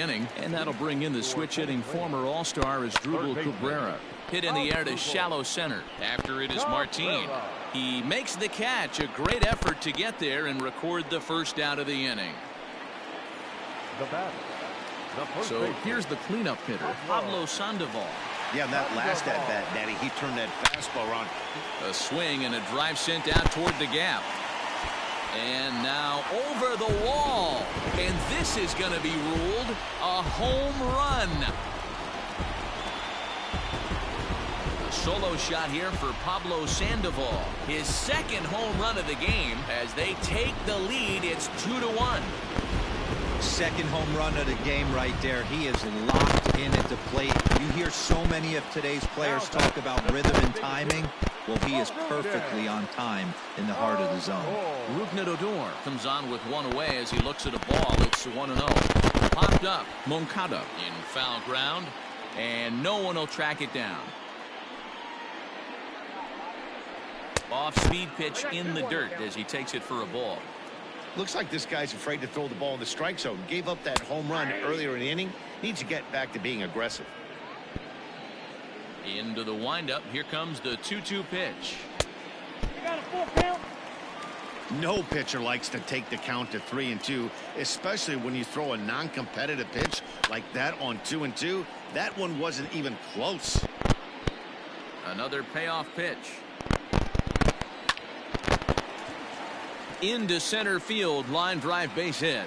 inning, and that'll bring in the switch-hitting former All-Star Asdrubal Cabrera. Hit in the air to shallow center. After it is Martin. He makes the catch. A great effort to get there and record the first out of the inning. So here's the cleanup hitter, Pablo Sandoval. Yeah, that last at-bat, Daddy, he turned that fastball around. A swing and a drive sent out toward the gap. And now over the wall. And this is going to be ruled a home run. A solo shot here for Pablo Sandoval. His second home run of the game as they take the lead. It's 2-1. Second home run of the game right there. He is locked in at the plate. You hear so many of today's players talk about rhythm and timing. Well, he is perfectly on time in the heart of the zone. Rougned Odor comes on with one away as he looks at a ball. It's 1-0. Popped up. Moncada in foul ground, and no one will track it down. Off-speed pitch in the dirt as he takes it for a ball. Looks like this guy's afraid to throw the ball in the strike zone. Gave up that home run earlier in the inning. Needs to get back to being aggressive. Into the windup. Here comes the 2-2 pitch. You got a full count? No pitcher likes to take the count to 3-2, especially when you throw a non-competitive pitch like that on 2-2. That one wasn't even close. Another payoff pitch. Into center field, line drive, base hit.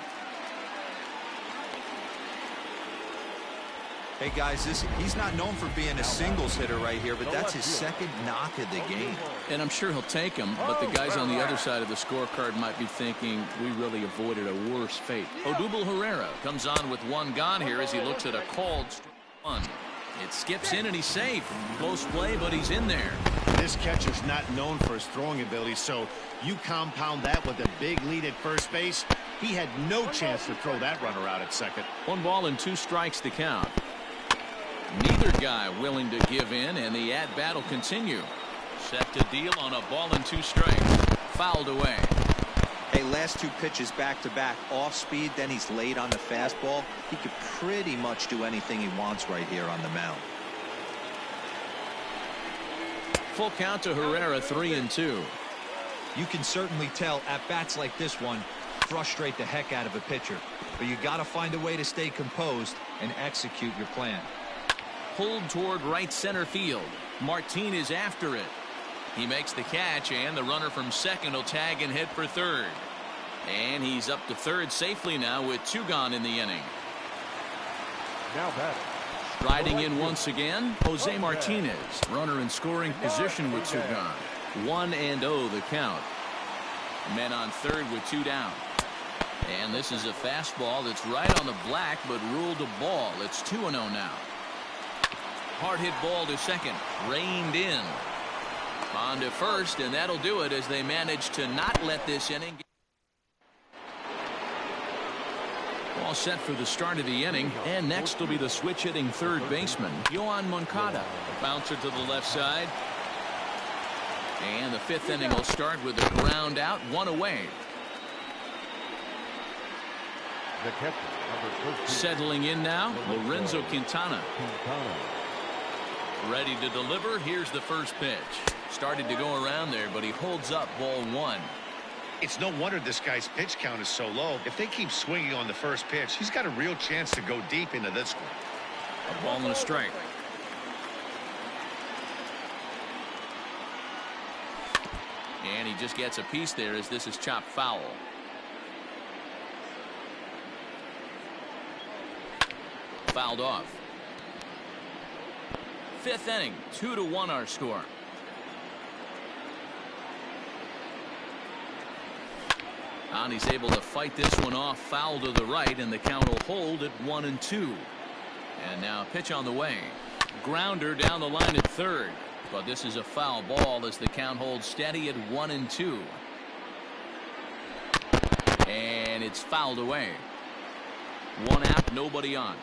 Hey guys, he's not known for being a singles hitter right here, but that's his second knock of the game. And I'm sure he'll take him, but the guys on the other side of the scorecard might be thinking we really avoided a worse fate. Odubel Herrera comes on with one gone here as he looks at a called one. It skips in and he's safe. Close play, but he's in there. This catcher's not known for his throwing ability, so you compound that with a big lead at first base. He had no chance to throw that runner out at second. 1 ball and 2 strikes to count. Neither guy willing to give in, and the at-bat will continue. Set to deal on a ball and 2 strikes. Fouled away. Hey, last 2 pitches back-to-back. Off speed, then he's late on the fastball. He could pretty much do anything he wants right here on the mound. Full count to Herrera, 3-2. You can certainly tell at-bats like this one frustrate the heck out of a pitcher. But you got to find a way to stay composed and execute your plan. Pulled toward right center field. Martin is after it. He makes the catch, and the runner from second will tag and head for third. And he's up to third safely now with 2 gone in the inning. Now batting. Riding in once again, Jose Martinez. Runner in scoring position with 2 gone. 1-0 the count. Men on third with 2 down. And this is a fastball that's right on the black, but ruled a ball. It's 2-0 now. Hard hit ball to second. Reined in. On to first, and that'll do it as they manage to not let this inning. All set for the start of the inning, and next will be the switch-hitting third baseman, Yoan Moncada. Bouncer to the left side. And the 5th inning will start with a ground out, 1 away. The catcher, number 13. Settling in now, Lorenzo Quintana. Ready to deliver. Here's the first pitch. Started to go around there, but he holds up ball 1. It's no wonder this guy's pitch count is so low. If they keep swinging on the first pitch, he's got a real chance to go deep into this one. A ball and a strike. And he just gets a piece there as this is chopped foul. Fouled off. 5th inning, 2-1 our score. And he's able to fight this one off, foul to the right, and the count will hold at 1-2. And now pitch on the way. Grounder down the line at third. But this is a foul ball as the count holds steady at 1-2. And it's fouled away. 1 out, nobody on.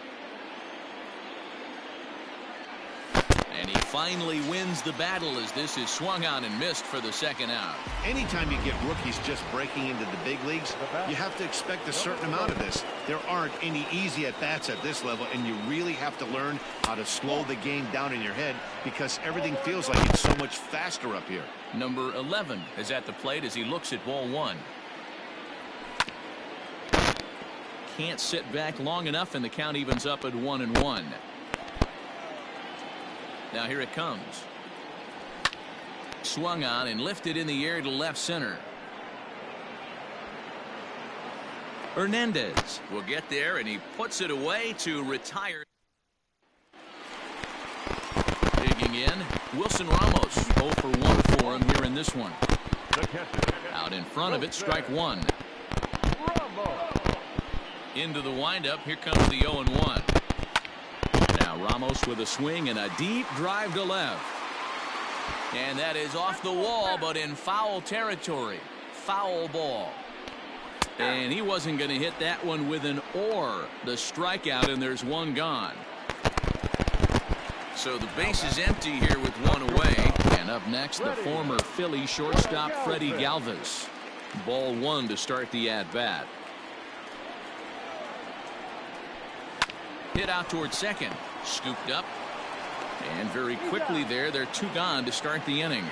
And he finally wins the battle as this is swung on and missed for the second out. Anytime you get rookies just breaking into the big leagues, you have to expect a certain amount of this. There aren't any easy at-bats at this level, and you really have to learn how to slow the game down in your head because everything feels like it's so much faster up here. Number 11 is at the plate as he looks at ball one. Can't sit back long enough, and the count evens up at 1-1. Now here it comes. Swung on and lifted in the air to left center. Hernandez will get there, and he puts it away to retire. Digging in, Wilson Ramos 0 for 1 for him here in this one. Out in front of it, strike one. Into the windup, here comes the 0-1. Now Ramos with a swing and a deep drive to left. And that is off the wall, but in foul territory. Foul ball. And he wasn't going to hit that one with an or. The strikeout, and there's one gone. So the base is empty here with one away. And up next, the former Philly shortstop Freddie Galvis. Ball one to start the at-bat. Hit out towards second. Scooped up. And very quickly there, they're two gone to start the inning.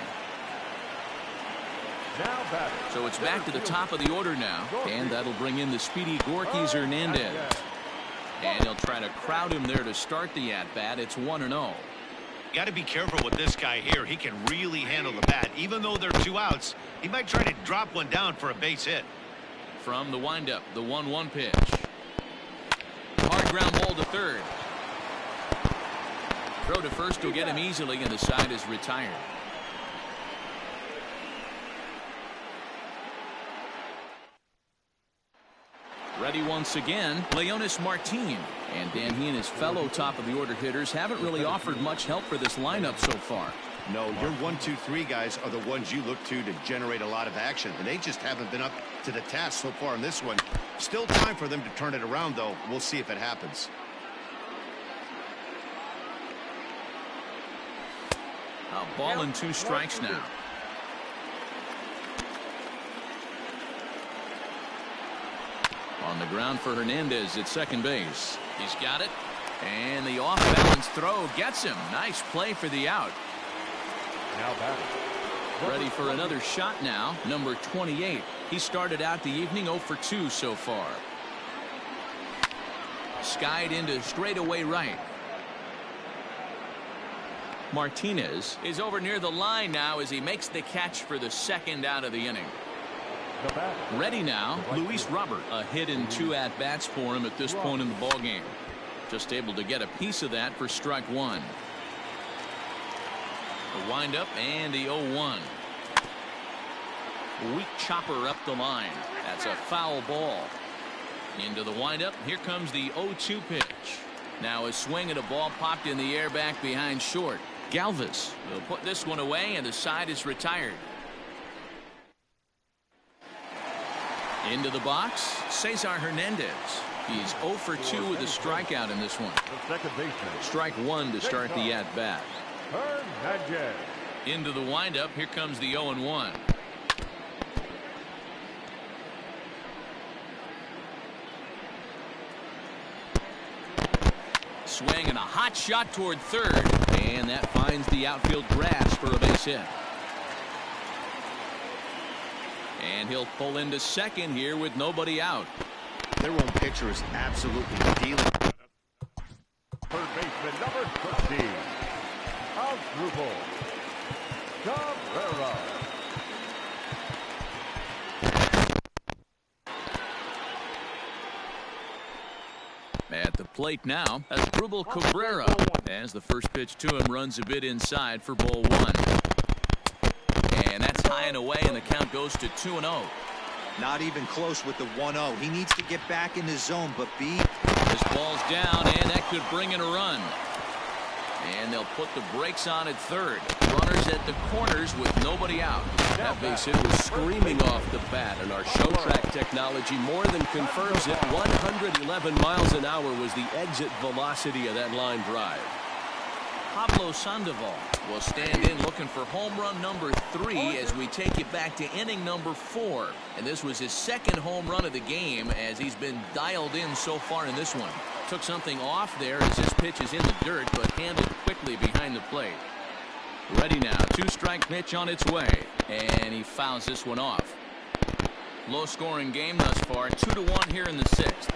So it's back to the top of the order now. And that'll bring in the speedy Gorkys Hernandez. And he'll try to crowd him there to start the at-bat. It's 1-0. Got to be careful with this guy here. He can really handle the bat. Even though there are two outs, he might try to drop one down for a base hit. From the windup, the 1-1 pitch. Hard ground ball to third. Throw to first will get him easily, and the side is retired. Ready once again, Leonis Martin. And Dan, he and his fellow top-of-the-order hitters haven't really offered much help for this lineup so far. No, your 1, 2, 3 guys are the ones you look to generate a lot of action, and they just haven't been up to the task so far in this one. Still time for them to turn it around, though. We'll see if it happens. A ball and 2 strikes now. On the ground for Hernandez at second base. He's got it. And the off-balance throw gets him. Nice play for the out. Now batting. Ready for another shot now. Number 28. He started out the evening 0 for 2 so far. Skied into straightaway right. Martinez is over near the line now as he makes the catch for the second out of the inning. Ready now, Luis Robert. A hit in 2 at-bats for him at this point in the ballgame. Just able to get a piece of that for strike one. The windup and the 0-1. Weak chopper up the line. That's a foul ball. Into the windup. Here comes the 0-2 pitch. Now a swing and a ball popped in the air back behind short. Galvis will put this one away, and the side is retired. Into the box, Cesar Hernandez. He's 0 for 2 with a strikeout in this one. Strike one to start the at-bat. Into the windup, here comes the 0-1. Swing and a hot shot toward third, and that finds the outfield grass for a base hit. And he'll pull into second here with nobody out. Their own pitcher is absolutely dealing. Third baseman number 13. Asdrubal Cabrera. At the plate now, Asdrubal Cabrera, as the first pitch to him runs a bit inside for ball one. And that's high and away, and the count goes to 2-0. Not even close with the 1-0. He needs to get back in his zone, but This ball's down, and that could bring in a run. And they'll put the brakes on at third. Runners at the corners with nobody out. That base hit was screaming off the bat, and our show track technology more than confirms it. 111 miles an hour was the exit velocity of that line drive. Pablo Sandoval will stand in looking for home run number 3 as we take it back to inning number 4. And this was his second home run of the game as he's been dialed in so far in this one. Took something off there as this pitch is in the dirt, but handled quickly behind the plate. Ready now. 2-strike pitch on its way. And he fouls this one off. Low-scoring game thus far. 2-1 here in the 6th.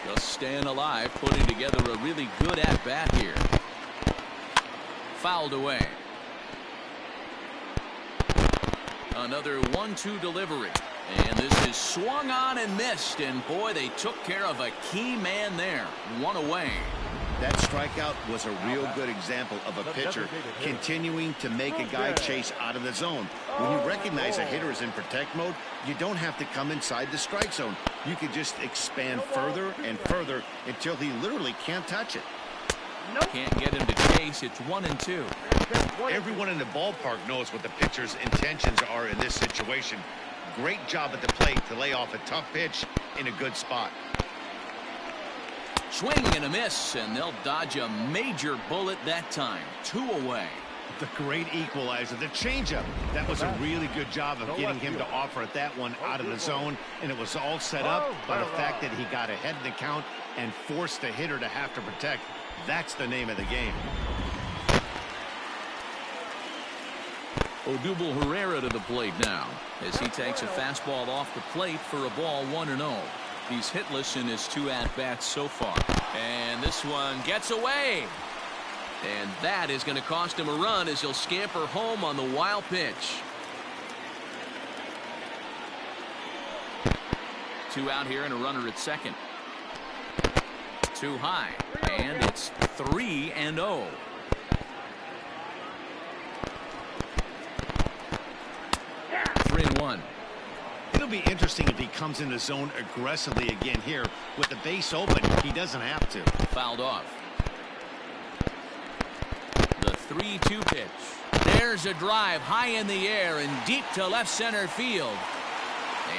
Just staying alive, putting together a really good at-bat here. Fouled away. Another 1-2 delivery. And this is swung on and missed. And boy, they took care of a key man there. 1 away. That strikeout was a real good example of a pitcher continuing to make a guy chase out of the zone. When you recognize a hitter is in protect mode, you don't have to come inside the strike zone. You can just expand further and further until he literally can't touch it. Can't get him to chase. It's 1-2. Everyone in the ballpark knows what the pitcher's intentions are in this situation. Great job at the plate to lay off a tough pitch in a good spot. Swing and a miss, and they'll dodge a major bullet that time. 2 away. The great equalizer, the changeup. That was a really good job of getting him to offer at that one out of the zone, and it was all set up by the fact that he got ahead in the count and forced the hitter to have to protect. That's the name of the game. Odubel Herrera to the plate now as he takes a fastball off the plate for a ball. 1-0. He's hitless in his 2 at-bats so far. And this one gets away. And that is going to cost him a run as he'll scamper home on the wild pitch. 2 out here and a runner at second. Too high. And it's 3-0. It'll be interesting if he comes in the zone aggressively again here. With the base open, he doesn't have to. Fouled off. The 3-2 pitch. There's a drive high in the air and deep to left center field.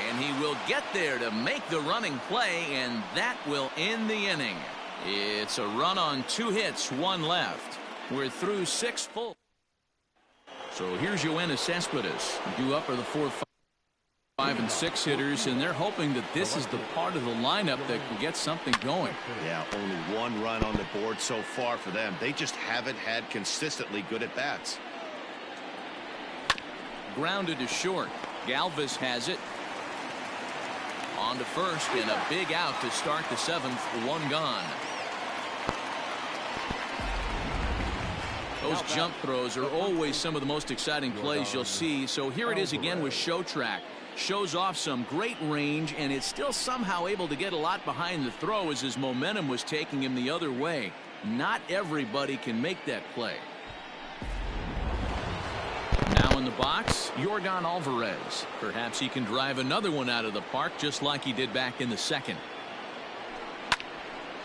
And he will get there to make the running play, and that will end the inning. It's a run on 2 hits, 1 left. We're through 6 full. So here's Yoenis Cespedes. Due up are the 4, 5, and 6 hitters, and they're hoping that this is the part of the lineup that can get something going. Yeah, only 1 run on the board so far for them. They just haven't had consistently good at-bats. Grounded to short. Galvis has it. On to first, and a big out to start the 7th. 1 gone. Those jump throws are always some of the most exciting plays you'll see. So here it is again with Show Track. Shows off some great range, and it's still somehow able to get a lot behind the throw as his momentum was taking him the other way. Not everybody can make that play. Now in the box, Yordan Alvarez. Perhaps he can drive another one out of the park just like he did back in the 2nd.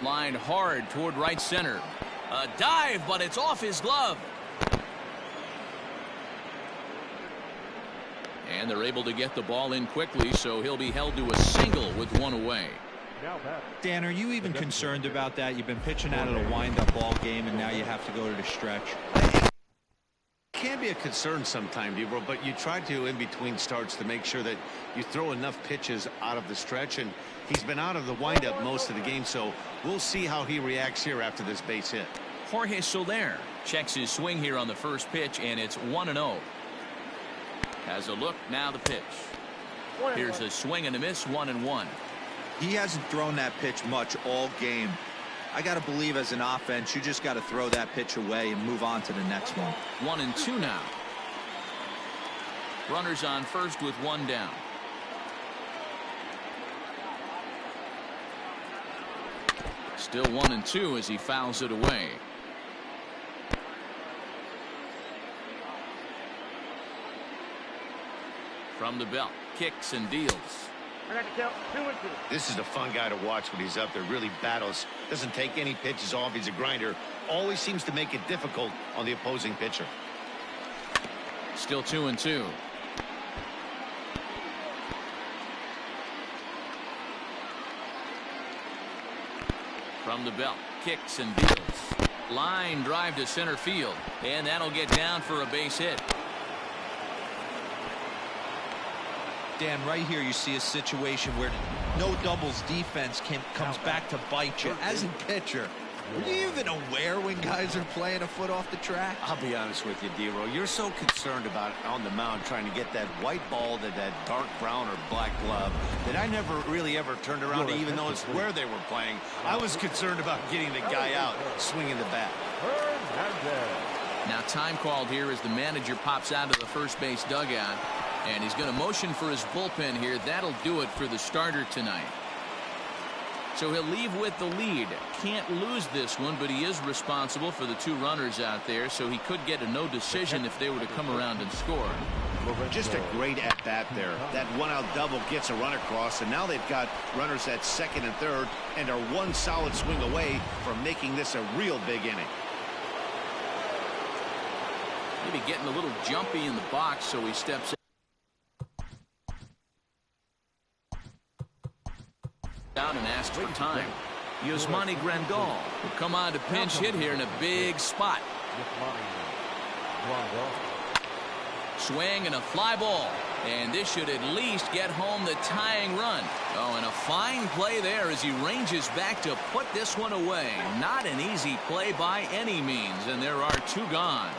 Lined hard toward right center. A dive, but it's off his glove. And they're able to get the ball in quickly, so he'll be held to a single with 1 away. Dan, are you even concerned about that? You've been pitching out of a wind-up ball game, and now you have to go to the stretch. It can be a concern sometimes, Debro, but you try to in between starts to make sure that you throw enough pitches out of the stretch, and he's been out of the windup most of the game, so we'll see how he reacts here after this base hit. Jorge Soler checks his swing here on the first pitch, and it's 1-0. Has a look, now the pitch. Here's a swing and a miss, 1-1. He hasn't thrown that pitch much all game. I got to believe as an offense, you just got to throw that pitch away and move on to the next one. 1-2 now. Runners on first with 1 down. Still 1-2 as he fouls it away. From the belt, kicks and deals. I got to count 2-2. This is a fun guy to watch when he's up there. Really battles. Doesn't take any pitches off. He's a grinder. Always seems to make it difficult on the opposing pitcher. Still 2-2. From the belt, kicks and deals. Line drive to center field, and that'll get down for a base hit. Dan, right here you see a situation where no doubles defense comes back to bite you. As a pitcher, are you even aware when guys are playing a foot off the track? I'll be honest with you, D-Roll. You're so concerned about on the mound trying to get that white ball to that dark brown or black glove that I never really ever turned around to even notice where they were playing. I was concerned about getting the guy out swinging the bat. Now time called here as the manager pops out of the first base dugout. And he's going to motion for his bullpen here. That'll do it for the starter tonight. So he'll leave with the lead. Can't lose this one, but he is responsible for the 2 runners out there, so he could get a no decision if they were to come around and score. Just a great at-bat there. That one-out double gets a run across, and now they've got runners at second and third and are one solid swing away from making this a real big inning. Maybe getting a little jumpy in the box, so he steps in. Down and asks for time. Yasmani Grandal will come on to pinch hit here in a big spot. Swing and a fly ball. And this should at least get home the tying run. Oh, and a fine play there as he ranges back to put this one away. Not an easy play by any means, and there are 2 gone.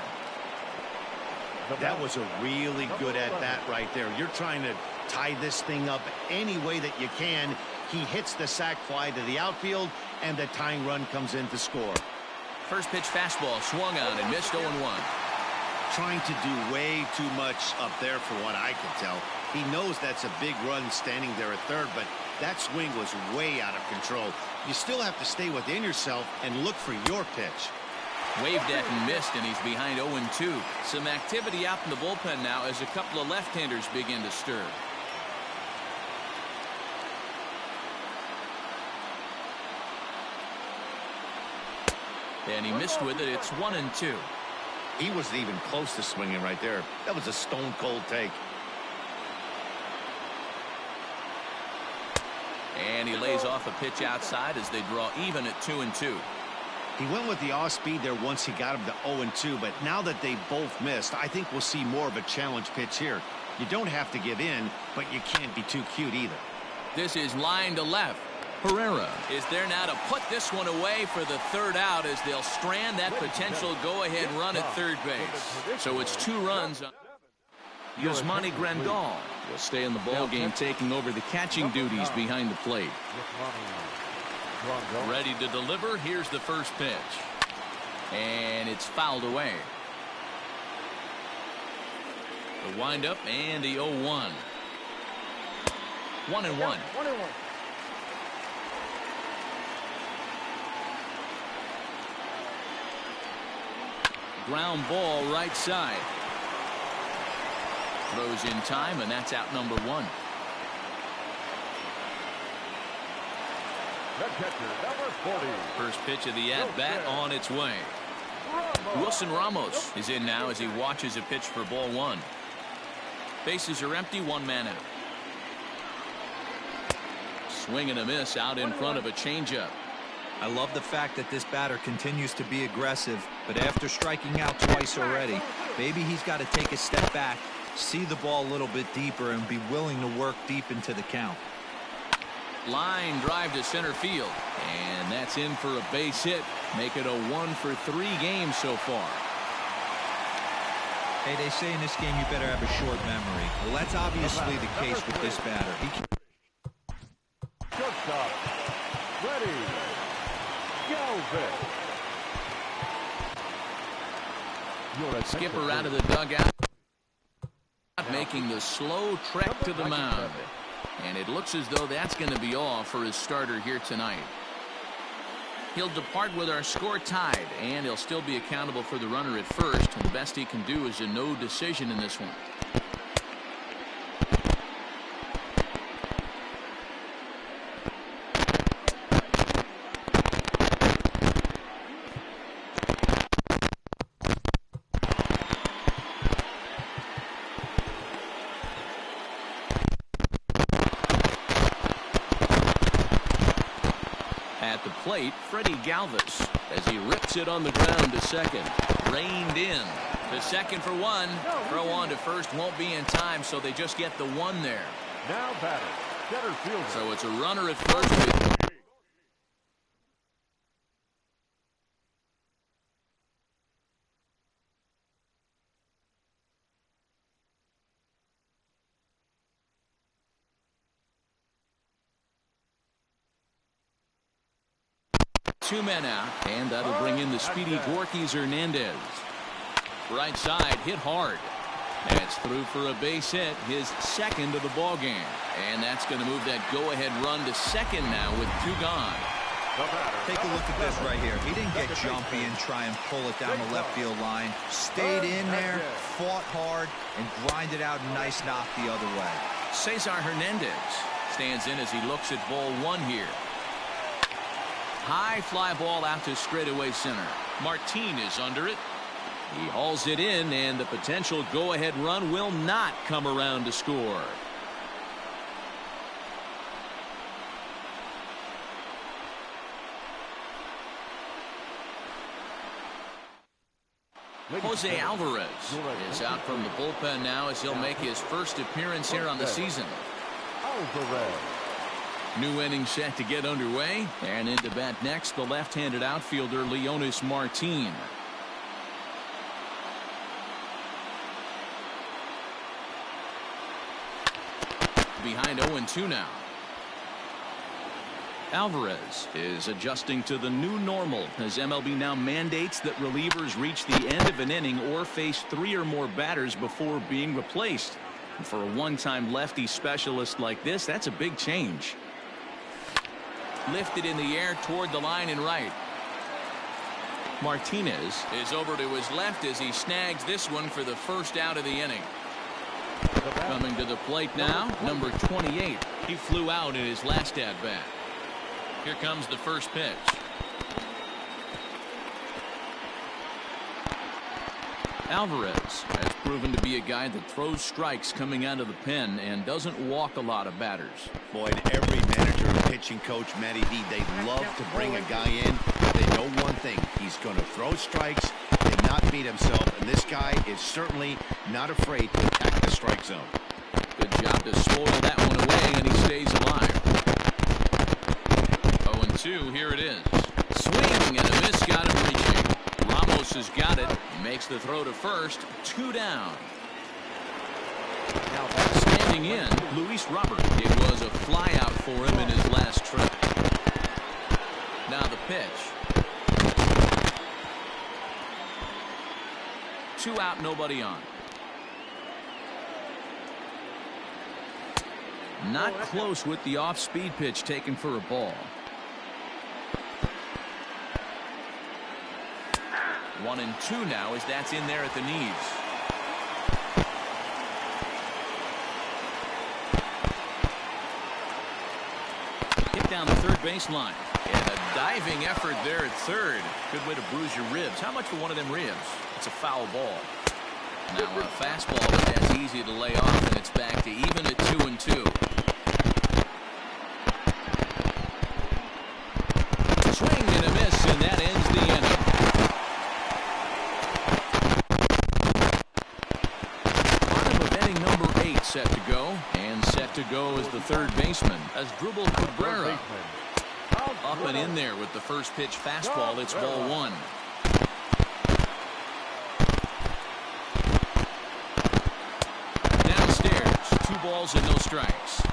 That was a really good at-bat right there. You're trying to tie this thing up any way that you can. He hits the sac fly to the outfield, and the tying run comes in to score. First pitch fastball swung on and missed 0-1. Trying to do way too much up there for what I can tell. He knows that's a big run standing there at third, but that swing was way out of control. You still have to stay within yourself and look for your pitch. Waved at and missed, and he's behind 0-2. Some activity out in the bullpen now as a couple of left-handers begin to stir. And he missed with it. It's 1-2. He wasn't even close to swinging right there. That was a stone-cold take. And he lays off a pitch outside as they draw even at 2-2. He went with the off-speed there once he got him to 0-2, but now that they both missed, I think we'll see more of a challenge pitch here. You don't have to give in, but you can't be too cute either. This is line to left. Herrera is there now to put this one away for the 3rd out as they'll strand that potential go-ahead run at third base. So it's 2 runs. Yasmani Grandal will stay in the ball game, taking over the catching duties behind the plate. Ready to deliver. Here's the first pitch. And it's fouled away. The windup and the 0-1. 1-1. Ground ball right side. Throws in time, and that's out number 1. First pitch of the at-bat on its way. Wilson Ramos is in now as he watches a pitch for ball 1. Bases are empty, 1 man out. Swing and a miss out in front of a changeup. I love the fact that this batter continues to be aggressive, but after striking out twice already, maybe he's got to take a step back, see the ball a little bit deeper, and be willing to work deep into the count. Line drive to center field, and that's in for a base hit. Make it a 1-for-3 game so far. Hey, they say in this game you better have a short memory. Well, that's obviously the case with this batter. Shortstop, ready, Skipper out of the dugout, making the slow trek to the mound. And it looks as though that's going to be all for his starter here tonight. He'll depart with our score tied, and he'll still be accountable for the runner at first. And the best he can do is a no decision in this one. 8, Freddie Galvis, as he rips it on the ground to second. Reined in. To second for one. Throw on to first won't be in time, so they just get the one there. Now batter, center fielder. So it's a runner at first with 2 men out, and that'll bring in the speedy Gorky Hernandez. Right side, hit hard. That's through for a base hit, his second of the ball game. And that's going to move that go-ahead run to second now with 2 gone. Take a look at this right here. He didn't get jumpy and try and pull it down the left field line. Stayed in there, fought hard, and grinded out a nice knock the other way. Cesar Hernandez stands in as he looks at ball 1 here. High fly ball out to straightaway center. Martin is under it. He hauls it in, and the potential go-ahead run will not come around to score. Jose Alvarez is out from the bullpen now as he'll make his first appearance here on the season. Alvarez. New inning set to get underway, and into bat next, the left-handed outfielder Leonis Martin. Behind 0-2 now. Alvarez is adjusting to the new normal as MLB now mandates that relievers reach the end of an inning or face 3 or more batters before being replaced. And for a one-time lefty specialist like this, that's a big change. Lifted in the air toward the line and right. Martinez is over to his left as he snags this one for the first out of the inning. Coming to the plate now, number 28. He flew out in his last at-bat. Here comes the first pitch. Alvarez has proven to be a guy that throws strikes coming out of the pen and doesn't walk a lot of batters. Boyd, every manager and pitching coach, Matty D, they love to bring a guy in. They know one thing. He's going to throw strikes and not beat himself. And this guy is certainly not afraid to attack the strike zone. Good job to spoil that one away, and he stays alive. 0-2, here it is. Swing and a miss, got him reaching. Ramos has got it, makes the throw to first, 2 down. Now standing in, Luis Robert. It was a fly out for him in his last trip. Now the pitch. 2 out, nobody on. Not close with the off-speed pitch taken for a ball. 1-2 now as that's in there at the knees. Hit down the third baseline. And a diving effort there at third. Good way to bruise your ribs. How much for one of them ribs? It's a foul ball. Now a fastball, but that's easy to lay off, and it's back to even at 2-2. Swing and a miss, and that ends the inning. Bottom of inning number 8 set to go, and set to go is the third baseman as Drupal Cabrera up and in there with the first pitch fastball. It's ball 1. Downstairs, 2 balls and no strikes.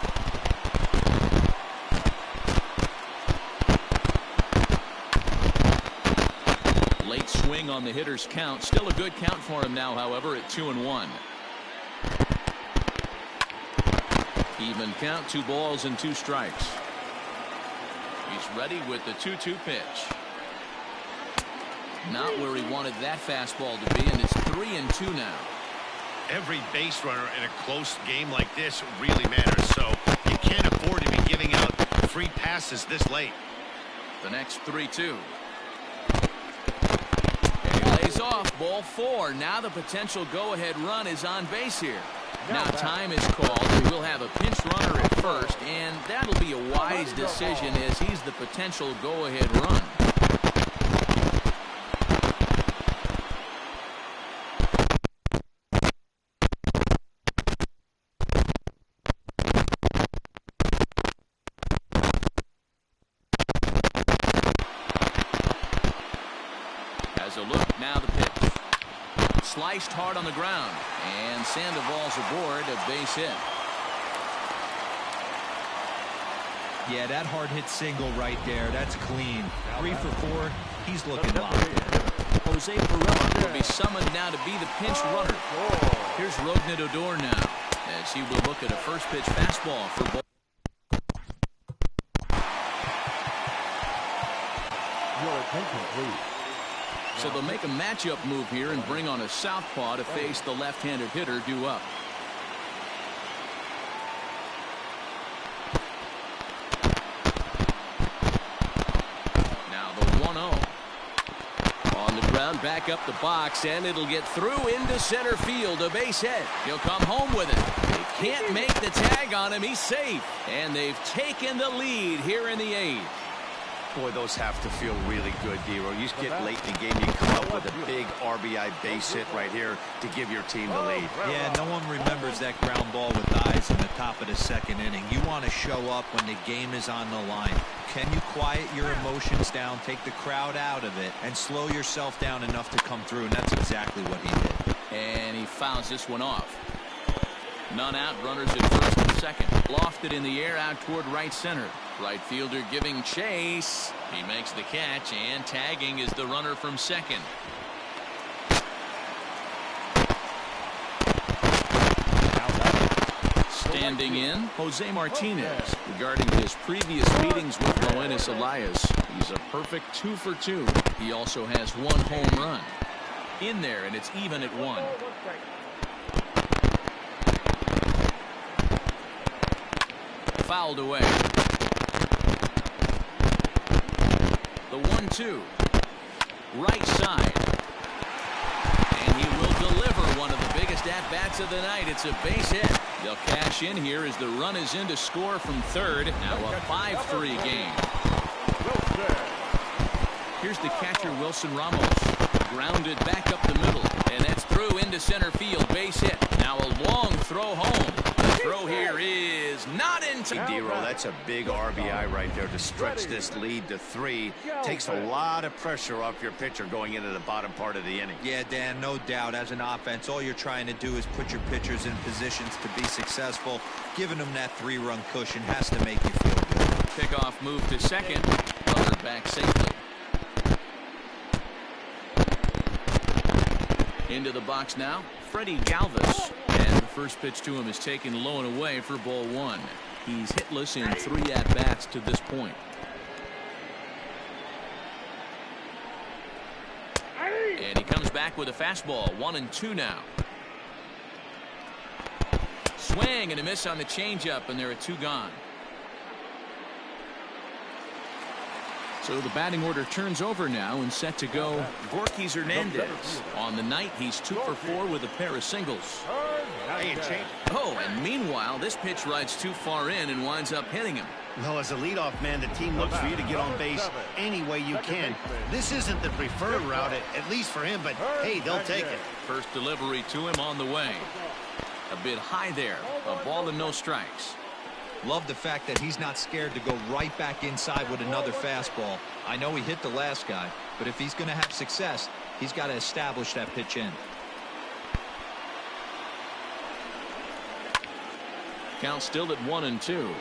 Late swing on the hitter's count. Still a good count for him now, however, at 2-1. Even count, 2 balls and 2 strikes. He's ready with the 2-2 pitch. Not where he wanted that fastball to be, and it's 3-2 now. Every base runner in a close game like this really matters, so you can't afford to be giving out free passes this late. The next 3-2. And he lays off, ball 4. Now the potential go-ahead run is on base here. Now time is called. We will have a pinch runner at first, and that'll be a wise decision as he's the potential go-ahead run. As a look, now the pitch. Sliced hard on the ground, and Sandoval's aboard, a base hit. Yeah, that hard hit single right there. That's clean. 3 for 4. He's looking locked. Jose Barrera will be summoned now to be the pinch runner. Here's Rougned Odor now, as he will look at a first pitch fastball for ball. Your attention, please. So they'll make a matchup move here and bring on a southpaw to face the left-handed hitter due up. Now the 1-0. On the ground, back up the box, and it'll get through into center field. A base hit. He'll come home with it. They can't make the tag on him. He's safe. And they've taken the lead here in the 8th. Boy, those have to feel really good, Dero. You get late in the game, you come up with a big RBI base hit right here to give your team the lead. Yeah, no one remembers that ground ball with eyes in the top of the 2nd inning. You want to show up when the game is on the line. Can you quiet your emotions down, take the crowd out of it, and slow yourself down enough to come through? And that's exactly what he did. And he fouls this one off. None out, runners at first and second. Lofted in the air out toward right center. Right fielder giving chase. He makes the catch, and tagging is the runner from second. Standing in, Jose Martinez. Regarding his previous meetings with Loenis Elias, he's a perfect 2 for 2. He also has 1 home run. In there, and it's even at 1. Fouled away. The 1-2. Right side. And he will deliver one of the biggest at-bats of the night. It's a base hit. They'll cash in here as the run is in to score from third. Now a 5-3 game. Here's the catcher, Wilson Ramos. Grounded back up the middle. And that's through into center field. Base hit. Now a long throw home. The throw here is not into. Dero, that's a big RBI right there to stretch this lead to 3. Takes a lot of pressure off your pitcher going into the bottom part of the inning. Yeah, Dan, no doubt. As an offense, all you're trying to do is put your pitchers in positions to be successful. Giving them that 3-run cushion has to make you feel good. Pickoff move to second. Runner back safely. Into the box now, Freddie Galvis. And the first pitch to him is taken low and away for ball 1. He's hitless in 3 at-bats to this point. And he comes back with a fastball. 1-2 now. Swing and a miss on the changeup, and there are 2 gone. So the batting order turns over now and set to go Gorkys Hernandez. On the night, he's 2 for 4 with a pair of singles. Oh, and meanwhile, this pitch rides too far in and winds up hitting him. Well, as a leadoff man, the team looks for you to get on base any way you can. This isn't the preferred route, at least for him, but hey, they'll take it. First delivery to him on the way. A bit high there. A ball and no strikes. Love the fact that he's not scared to go right back inside with another fastball. I know he hit the last guy, but if he's going to have success, he's got to establish that pitch in. Count still at 1-2.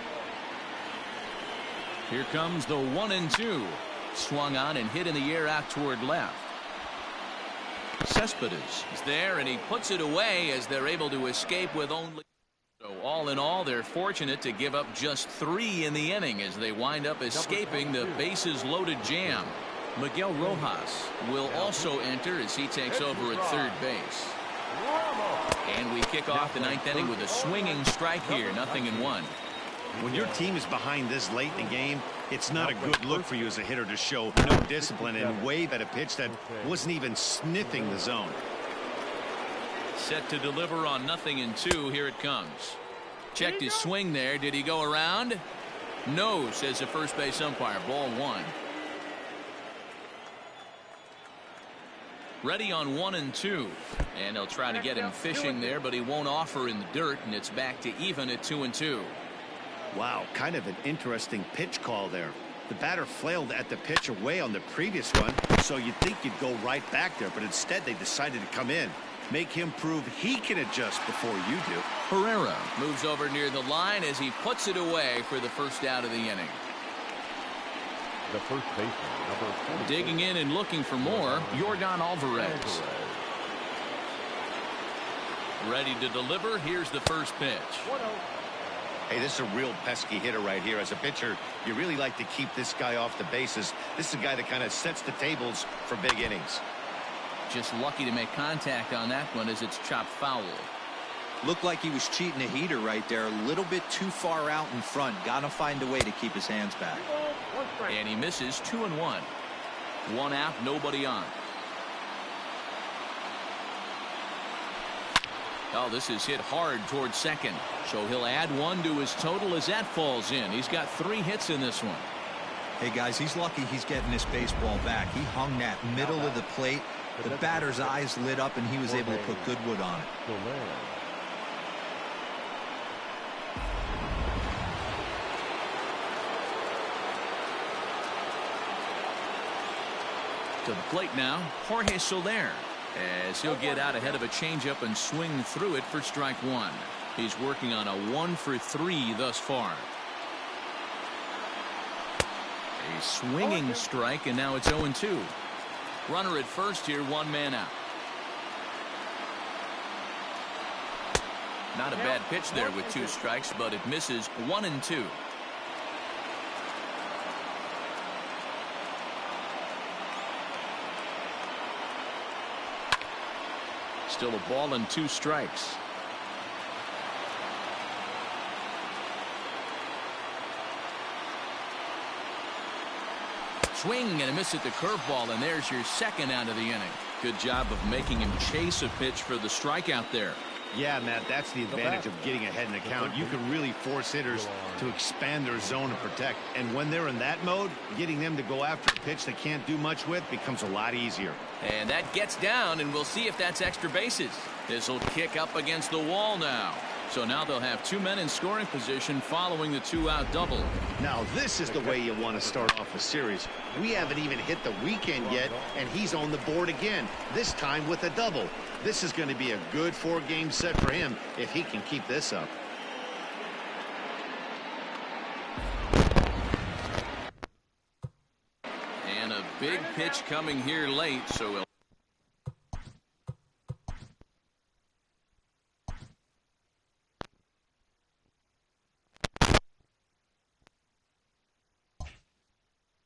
Here comes the 1-2. Swung on and hit in the air out toward left. Cespedes is there, and he puts it away as they're able to escape with only. So all in all, they're fortunate to give up just 3 in the inning as they wind up escaping the bases loaded jam. Miguel Rojas will also enter as he takes over at third base. And we kick off the 9th inning with a swinging strike here, 0-1. When your team is behind this late in the game, it's not a good look for you as a hitter to show no discipline and wave at a pitch that wasn't even sniffing the zone. Set to deliver on 0-2. Here it comes. Checked his swing there. Did he go around? No, says the first base umpire. Ball 1. Ready on 1-2. And they'll try to get him fishing there, but he won't offer in the dirt, and it's back to even at 2-2. Wow, kind of an interesting pitch call there. The batter flailed at the pitch away on the previous one, so you'd think you'd go right back there, but instead they decided to come in. Make him prove he can adjust before you do. Herrera moves over near the line as he puts it away for the first out of the inning. The first baseman, number 46. Digging in and looking for more, Yordan Alvarez. Ready to deliver. Here's the first pitch. Hey, this is a real pesky hitter right here. As a pitcher, you really like to keep this guy off the bases. This is a guy that kind of sets the tables for big innings. Just lucky to make contact on that one as it's chopped foul. Looked like he was cheating a heater right there. A little bit too far out in front. Got to find a way to keep his hands back. And he misses. 2-1. 1 out, nobody on. Oh, this is hit hard towards second. So he'll add 1 to his total as that falls in. He's got 3 hits in this one. Hey, guys, he's lucky he's getting this baseball back. He hung that middle of the plate. The batter's eyes lit up, and he was able to put good wood on it. To the plate now, Jorge Soler, as he'll get out ahead of a changeup and swing through it for strike 1. He's working on a 1-for-3 thus far. A swinging strike, and now it's 0-2. Runner at first here, 1 man out. Not a bad pitch there with 2 strikes, but it misses. 1-2. Still a ball and 2 strikes. Swing and a miss at the curveball, and there's your second out of the inning. Good job of making him chase a pitch for the strikeout there. Yeah, Matt, that's the advantage of getting ahead in the count. You can really force hitters to expand their zone and protect. And when they're in that mode, getting them to go after a pitch they can't do much with becomes a lot easier. And that gets down, and we'll see if that's extra bases. This will kick up against the wall now. So now they'll have 2 men in scoring position following the 2-out double. Now this is the way you want to start off a series. We haven't even hit the weekend yet, and he's on the board again, this time with a double. This is going to be a good 4-game set for him if he can keep this up. And a big pitch coming here late, so he'll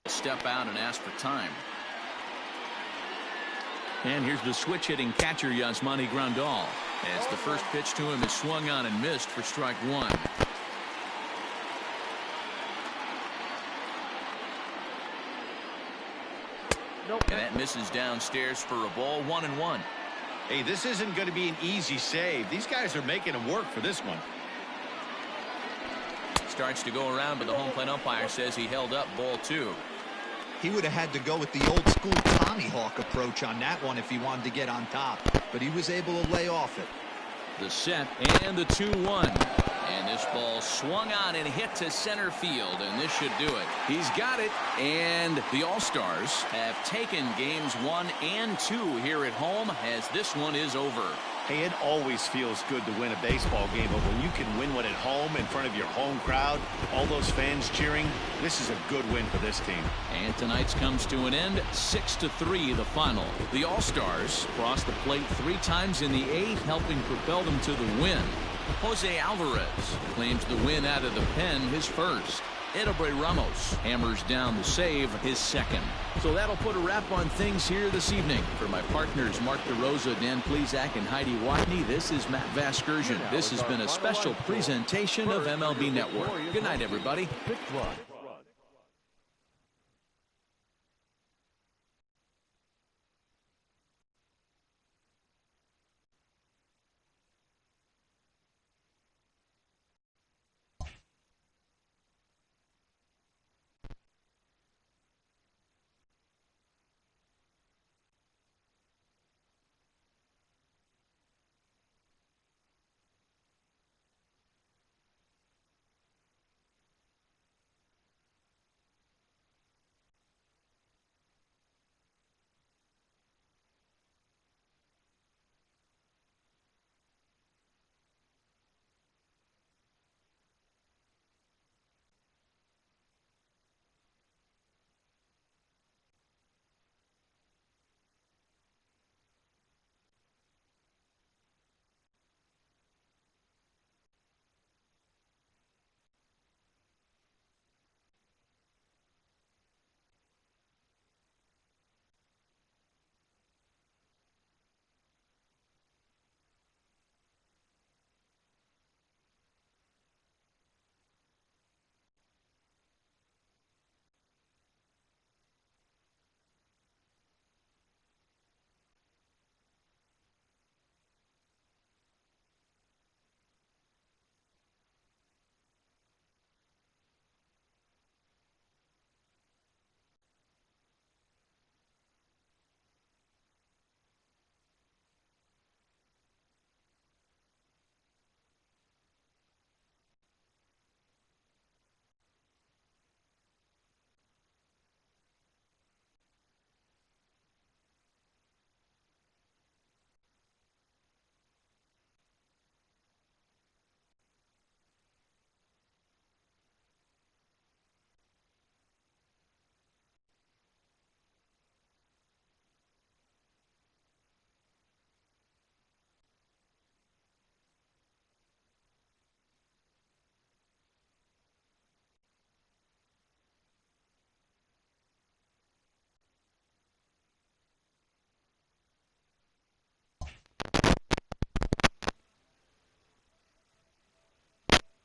step out and ask for time. And here's the switch hitting catcher Yasmani Grandal, as the first pitch to him is swung on and missed for strike 1. And that misses downstairs for a ball. 1-1. Hey, this isn't going to be an easy save. These guys are making him work for this one. Starts to go around, but the home plate umpire says he held up. Ball 2. He would have had to go with the old school Tommy Hawk approach on that one if he wanted to get on top, but he was able to lay off it. The set and the 2-1. And this ball swung on and hit to center field, and this should do it. He's got it, and the All-Stars have taken games 1 and 2 here at home, as this one is over. Hey, it always feels good to win a baseball game, but when you can win one at home in front of your home crowd, all those fans cheering, this is a good win for this team. And tonight's comes to an end, 6-3 the final. The All-Stars crossed the plate 3 times in the 8th, helping propel them to the win. Jose Alvarez claims the win out of the pen, his first. Edobre Ramos hammers down the save, his second. So that'll put a wrap on things here this evening. For my partners Mark DeRosa, Dan Plesac, and Heidi Watney, this is Matt Vasgersian. This has been a special presentation of MLB Network. Good night, everybody.